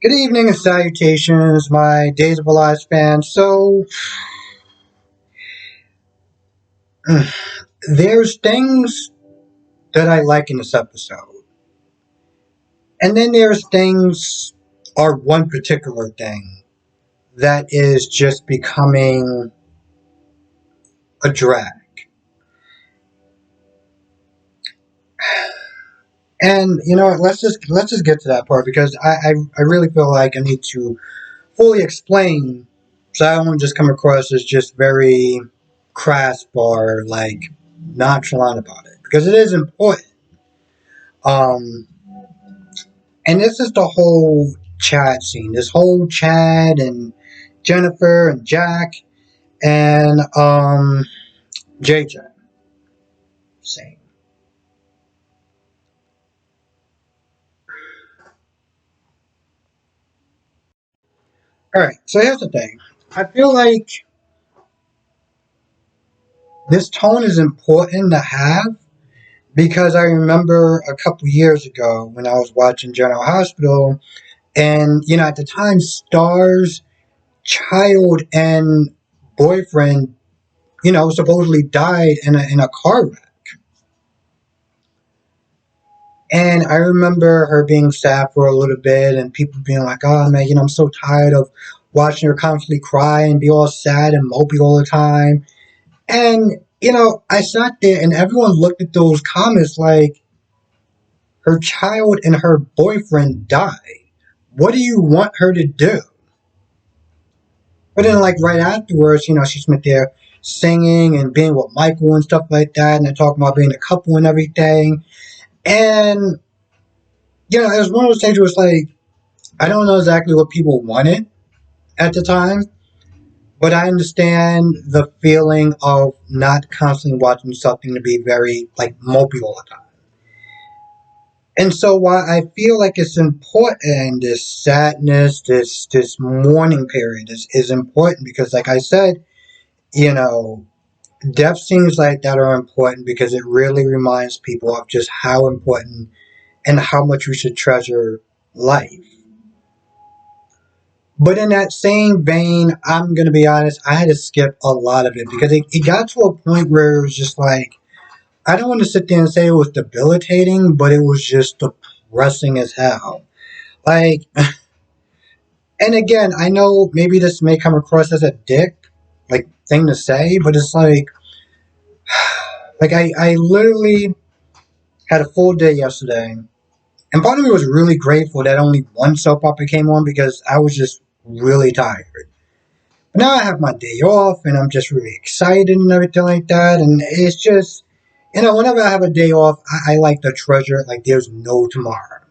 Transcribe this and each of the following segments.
Good evening and salutations, my Days of Our Lives fans. There's things that I like in this episode, and then there's things, or one particular thing, that is just becoming a drag. And you know what? Let's just get to that part because I really feel like I need to fully explain, so I don't just come across as just very crass or like nonchalant about it because it is important. Um, and this is the whole Chad scene. This whole Chad and Jennifer and Jack and JJ scene. All right, so here's the thing. I feel like this tone is important to have because I remember a couple years ago when I was watching General Hospital, and at the time, Star's child and boyfriend, supposedly died in a car wreck. And I remember her being sad for a little bit and people being like, oh man, I'm so tired of watching her constantly cry and be all sad and mopey all the time. And, I sat there and everyone looked at those comments like her child and her boyfriend died. What do you want her to do? But then, like, right afterwards, she spent there singing and being with Michael and stuff like that. And they're talking about being a couple and everything. And, it was one of those things where it's like, I don't know exactly what people wanted at the time, but I understand the feeling of not constantly watching something to be very like mopey all the time. And so while I feel like it's important, this sadness, this mourning period is important because like I said, you know, death scenes like that are important because it really reminds people of just how important and how much we should treasure life. But in that same vein, I'm gonna be honest, I had to skip a lot of it because it got to a point where it was just like I don't want to sit there and say it was debilitating, but it was just depressing as hell. Like, and again, I know maybe this may come across as a dick like thing to say, but it's like I literally had a full day yesterday, and part of me was really grateful that only one soap opera came on because I was just really tired. But now I have my day off and I'm just really excited and everything like that. And it's just, whenever I have a day off, I like to treasure it like there's no tomorrow.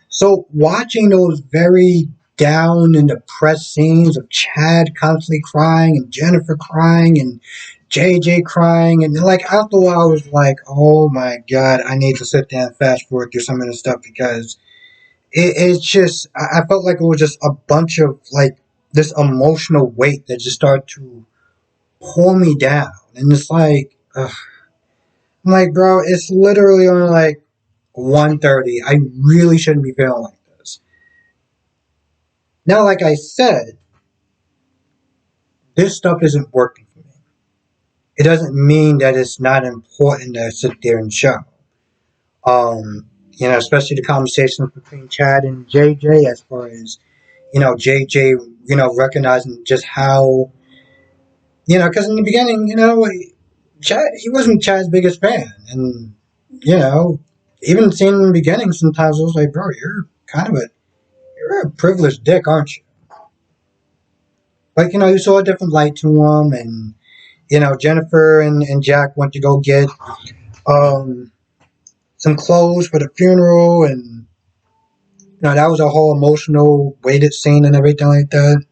So watching those very down and depressed scenes of Chad constantly crying and Jennifer crying and JJ crying, and like after a while I was like, oh my god, I need to sit down and fast forward through some of this stuff because it's just I felt like it was just a bunch of like this emotional weight that just started to pull me down, and it's like I'm like, bro, it's literally only like 1:30. I really shouldn't be feeling like this. Now, like I said, this stuff isn't working for me. It doesn't mean that it's not important to sit there and show. Especially the conversations between Chad and JJ as far as JJ, recognizing just how, because in the beginning, Chad, he wasn't Chad's biggest fan. And, you know, even seeing in the beginning, sometimes I was like, bro, you're a privileged dick, aren't you? Like, you saw a different light to him. And, Jennifer and Jack went to go get um, some clothes for the funeral. And, that was a whole emotional, weighted scene and everything like that.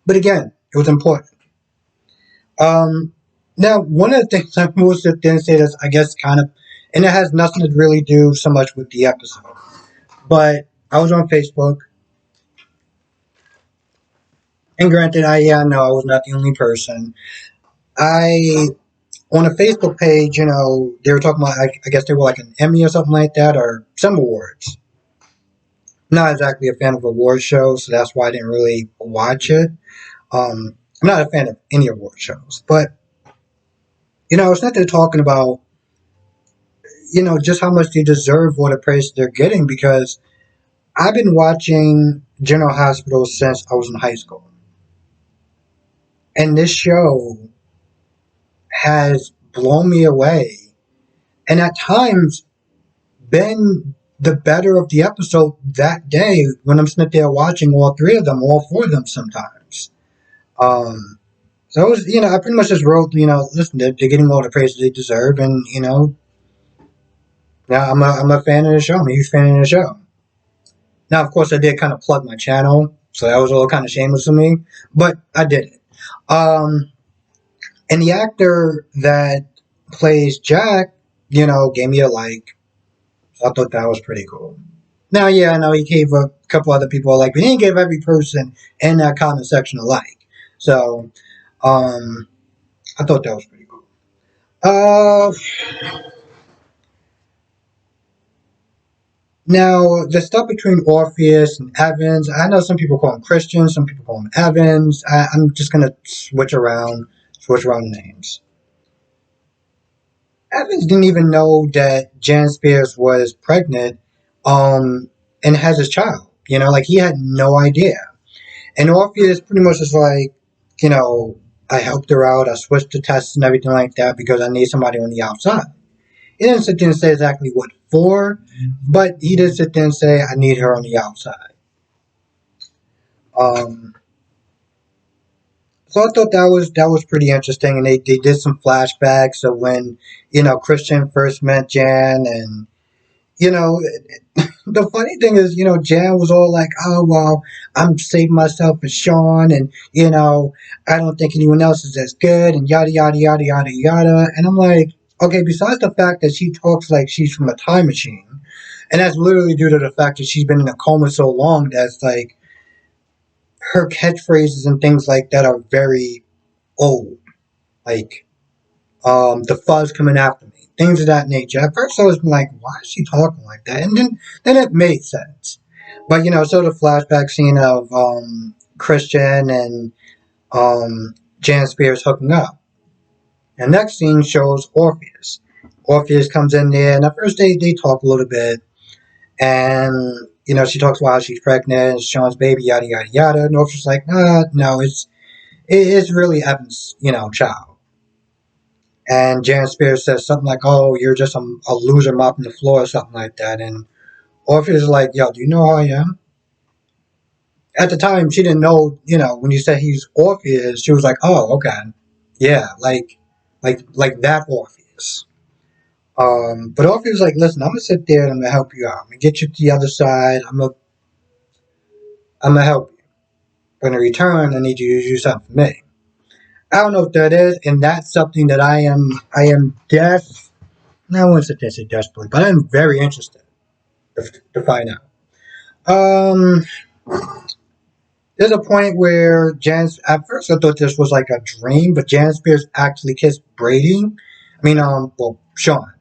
But again, it was important. Um, Now, one of the things I will sit there and say that's, I guess, kind of, and it has nothing to really do so much with the episode, but I was on Facebook, and granted, yeah, no, I was not the only person. I, on a Facebook page, they were talking about, I guess they were like an Emmy or something like that, or some awards. Not exactly a fan of award shows, so that's why I didn't really watch it. I'm not a fan of any award shows, but it's not they're talking about just how much they deserve for the praise they're getting because I've been watching General Hospital since I was in high school, and this show has blown me away, and at times been the better of the episode that day when I'm sitting there watching all three of them, all four of them sometimes. Um, so it was, I pretty much just wrote, listen, they're getting all the praise they deserve, and yeah, I'm a fan of the show. I'm a huge fan of the show. Now, of course, I did kind of plug my channel, so that was a little kind of shameless of me, but I did it. And the actor that plays Jack, gave me a like. So I thought that was pretty cool. Now, yeah, I know he gave a couple other people a like, but he didn't give every person in that comment section a like. So, um, I thought that was pretty cool. Uh, Now, the stuff between Orpheus and Evans, I know some people call him Christian, some people call him Evans. I'm just gonna switch around the names. Evans didn't even know that Jan Spears was pregnant, and has his child. Like he had no idea. And Orpheus pretty much is like, you know, I helped her out. I switched the tests and everything like that because I need somebody on the outside. He didn't sit there and say exactly what for, but he did sit there and say, I need her on the outside. Um, so I thought that was pretty interesting, and they did some flashbacks of when Christian first met Jan, and you know the funny thing is Jan was all like, oh well, I'm saving myself for Sean, and I don't think anyone else is as good, and yada yada yada yada yada, and I'm like, okay, besides the fact that she talks like she's from a time machine, and that's literally due to the fact that she's been in a coma so long that's like her catchphrases and things like that are very old, like the fuzz coming after me, things of that nature. At first, I was like, why is she talking like that? And then it made sense. But so the flashback scene of Christian and Jan Spears hooking up. And next scene shows Orpheus. Orpheus comes in there, and at first they talk a little bit, and she talks about how she's pregnant, it's Sean's baby, yada yada yada. And Orpheus is like, no, it's really Evan's child. And Jan Spears says something like, "Oh, you're just a loser mopping the floor," or something like that. And Orpheus is like, "Yo, do you know who I am?" At the time, she didn't know. When you said he's Orpheus, she was like, "Oh, okay, yeah, like that Orpheus." But Orpheus is like, "Listen, I'm gonna sit there and I'm gonna help you out. I'm gonna get you to the other side. I'm gonna help you. But in return, I need you to do something for me." I don't know what that is, and that's something that I am I wouldn't sit there and say desperately, but I'm very interested to find out. Um, there's a point where at first I thought this was like a dream, but Jan Spears actually kissed Brady. I mean, well, Sean.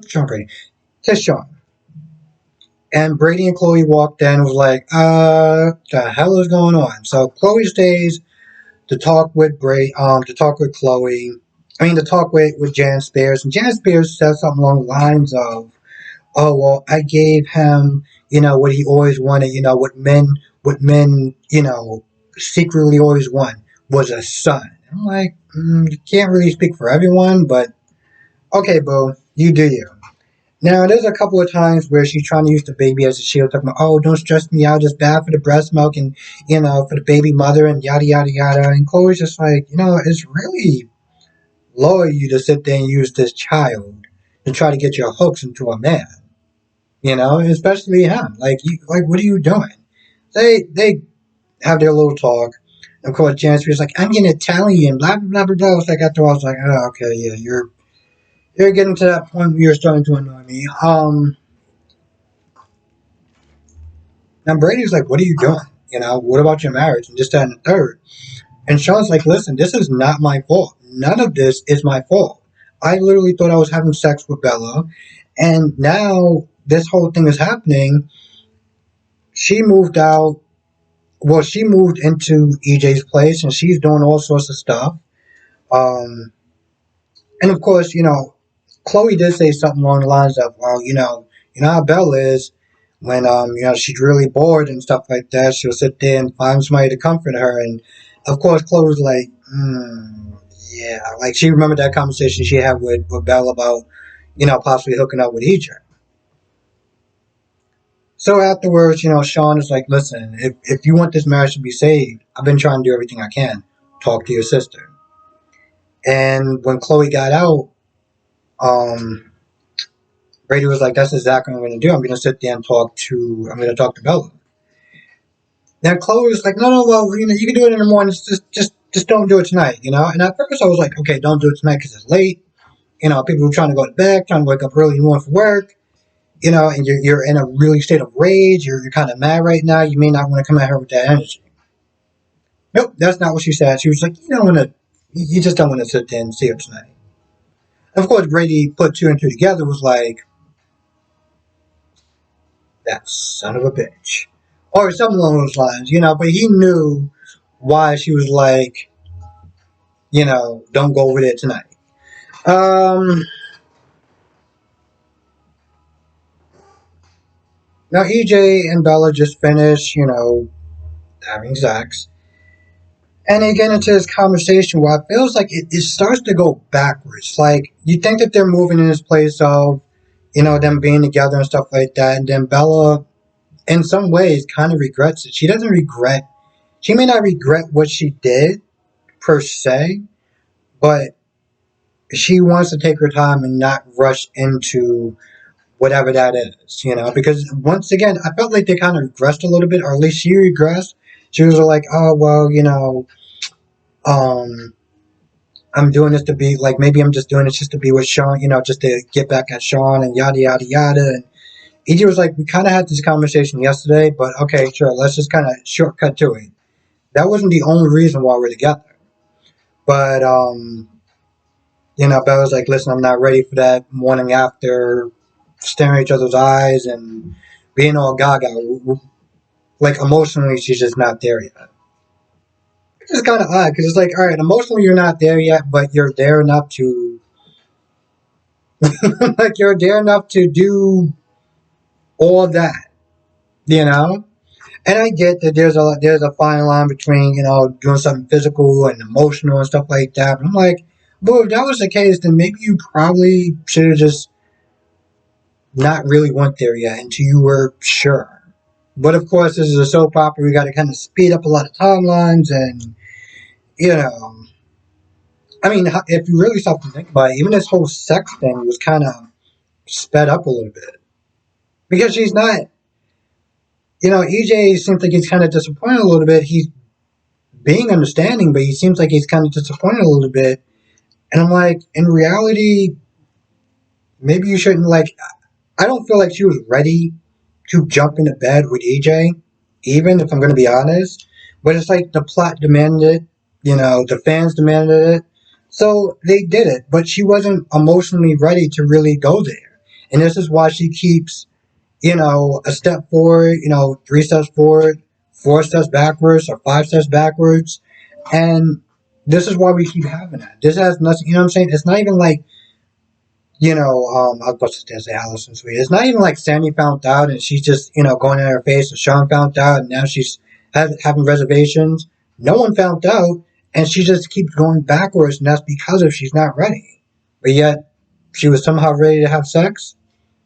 Sean Brady. Kissed Sean. And Brady and Chloe walked in and was like, the hell is going on? So Chloe stays to talk with to talk with Chloe. I mean, to talk with Jan Spears. And Jan Spears says something along the lines of, oh well, I gave him what he always wanted, what men secretly always want was a son. I'm like, you can't really speak for everyone, but okay, boo, you do you. Now there's a couple of times where she's trying to use the baby as a shield, talking about, oh, don't stress me out, it's bad for the breast milk and for the baby mother and yada yada yada. And Chloe's just like, it's really low of you to sit there and use this child to try to get your hooks into a man. Especially him. Like, what are you doing? They have their little talk. Of course, Janice was like, I'm gonna tell you, and blah blah blah blah. It's like after all, I was like, oh, okay, yeah, you're getting to that point where you're starting to annoy me. Now Brady's like, what are you doing? What about your marriage and just that and the third? And Sean's like, listen, this is not my fault. None of this is my fault. I literally thought I was having sex with Bella, and now this whole thing is happening. she moved out. Well, she moved into EJ's place, and she's doing all sorts of stuff. Um, and of course, Chloe did say something along the lines of, "Well, you know how Belle is when she's really bored and stuff like that. She'll sit there and find somebody to comfort her." And of course, Chloe was like, "Yeah," like she remembered that conversation she had with Belle about possibly hooking up with EJ. So afterwards, Sean is like, "Listen, if you want this marriage to be saved, I've been trying to do everything I can. Talk to your sister." And when Chloe got out, um, Brady was like, "That's exactly what I'm going to do. I'm going to sit there and I'm going to talk to Bella." Now Chloe was like, "No, no, well, you can do it in the morning. Just don't do it tonight, you know." And at first I was like, "Okay, don't do it tonight because it's late. People are trying to go to bed, trying to wake up early in the morning for work. And you're in a really state of rage. You're kind of mad right now. You may not want to come at her with that energy." Nope, that's not what she said. She was like, "You don't want to. You just don't want to sit there and see her tonight." And of course, Brady put two and two together. Was like, "That son of a bitch," or something along those lines, But he knew why she was like, "Don't go over there tonight." Um, Now EJ and Bella just finished, having sex, and they get into this conversation where it feels like it starts to go backwards. Like you think that they're moving in this place of, them being together and stuff like that, and then Bella, in some ways, kind of regrets it. She doesn't regret. She may not regret what she did per se, but she wants to take her time and not rush into whatever that is, because once again, I felt like they kind of regressed a little bit, or at least she regressed. She was like, "Oh, well, um, I'm doing this to be like, maybe I'm just doing this just to be with Sean, just to get back at Sean and yada, yada, yada." And EJ was like, "We kind of had this conversation yesterday, but okay, sure, let's just kind of shortcut to it. That wasn't the only reason why we're together." But, Bella's like, "Listen, I'm not ready for that morning after staring at each other's eyes and being all gaga." Like emotionally, she's just not there yet. It's kind of odd because it's like, all right, emotionally you're not there yet, but you're there enough to, like, you're there enough to do all that, you know. And I get that there's a fine line between doing something physical and emotional and stuff like that. But I'm like, well, if that was the case, then maybe you probably should have just not really went there yet until you were sure. But of course, this is a soap opera. We got to kind of speed up a lot of timelines and you know, I mean, if you really stop to think about it, even this whole sex thing was kind of sped up a little bit because she's not. EJ seems like he's kind of disappointed a little bit. He's being understanding, but he seems like he's kind of disappointed a little bit. And I'm like, in reality, maybe you shouldn't like. I don't feel like she was ready to jump into bed with EJ, even if I'm going to be honest. But it's like the plot demanded it, the fans demanded it. So they did it, but she wasn't emotionally ready to really go there. And this is why she keeps, a step forward, three steps forward, four steps backwards, or five steps backwards. And this is why we keep having that. This has nothing, you know what I'm saying? It's not even like I was about to say Allison Sweet. It's not even like Sandy found out and she's just, going in her face, or Sean found out and now she's having reservations. No one found out, and she just keeps going backwards, and that's because of she's not ready. But yet, she was somehow ready to have sex.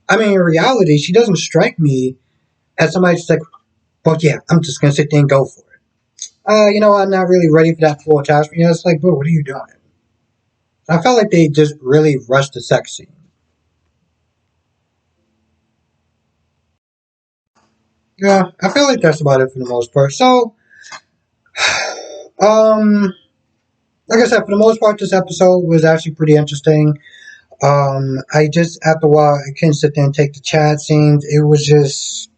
I mean, in reality, she doesn't strike me as somebody just like, well, yeah, I'm just gonna sit there and go for it. I'm not really ready for that full attachment. It's like, bro, what are you doing? I felt like they just really rushed the sex scene. Yeah, I feel like that's about it for the most part. So, um, like I said, for the most part, this episode was actually pretty interesting. I just after a while, I couldn't sit there and take the chat scenes. It was just,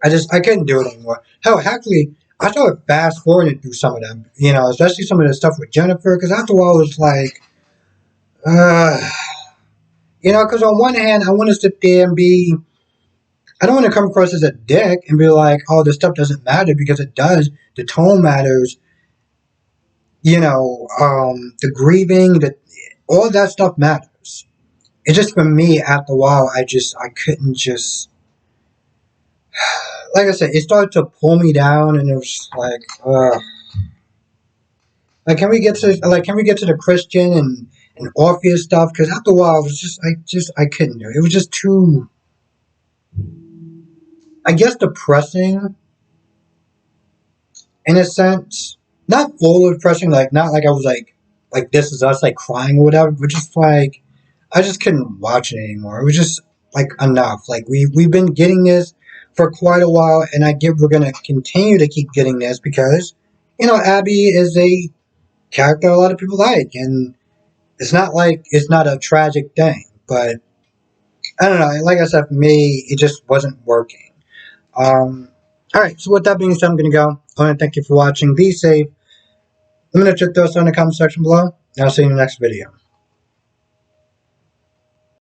I couldn't do it anymore. Hell, actually, I started fast forwarding through some of them. Especially some of the stuff with Jennifer, because after a while, it was like, uh, because on one hand, I want to sit there and be I don't want to come across as a dick and be like, oh, this stuff doesn't matter, because it does. The tone matters. The grieving, all that stuff matters. It just, for me, after a while, I couldn't just, like I said, it started to pull me down, and it was just like, can we get to the Christian and Orpheus stuff? Because after a while, it was I couldn't do it. It was just too, I guess, depressing in a sense. Not full of depressing, like, not like I was like This Is Us, like crying or whatever, but just like, I just couldn't watch it anymore. It was just like enough. Like, we've been getting this for quite a while, and I get we're gonna continue to keep getting this because, Abby is a character a lot of people like, and it's not like it's not a tragic thing, but I don't know. Like I said, for me, it just wasn't working. All right. So with that being said, I'm gonna go. I want to thank you for watching. Be safe. Let me know your thoughts in the comment section below, and I'll see you in the next video.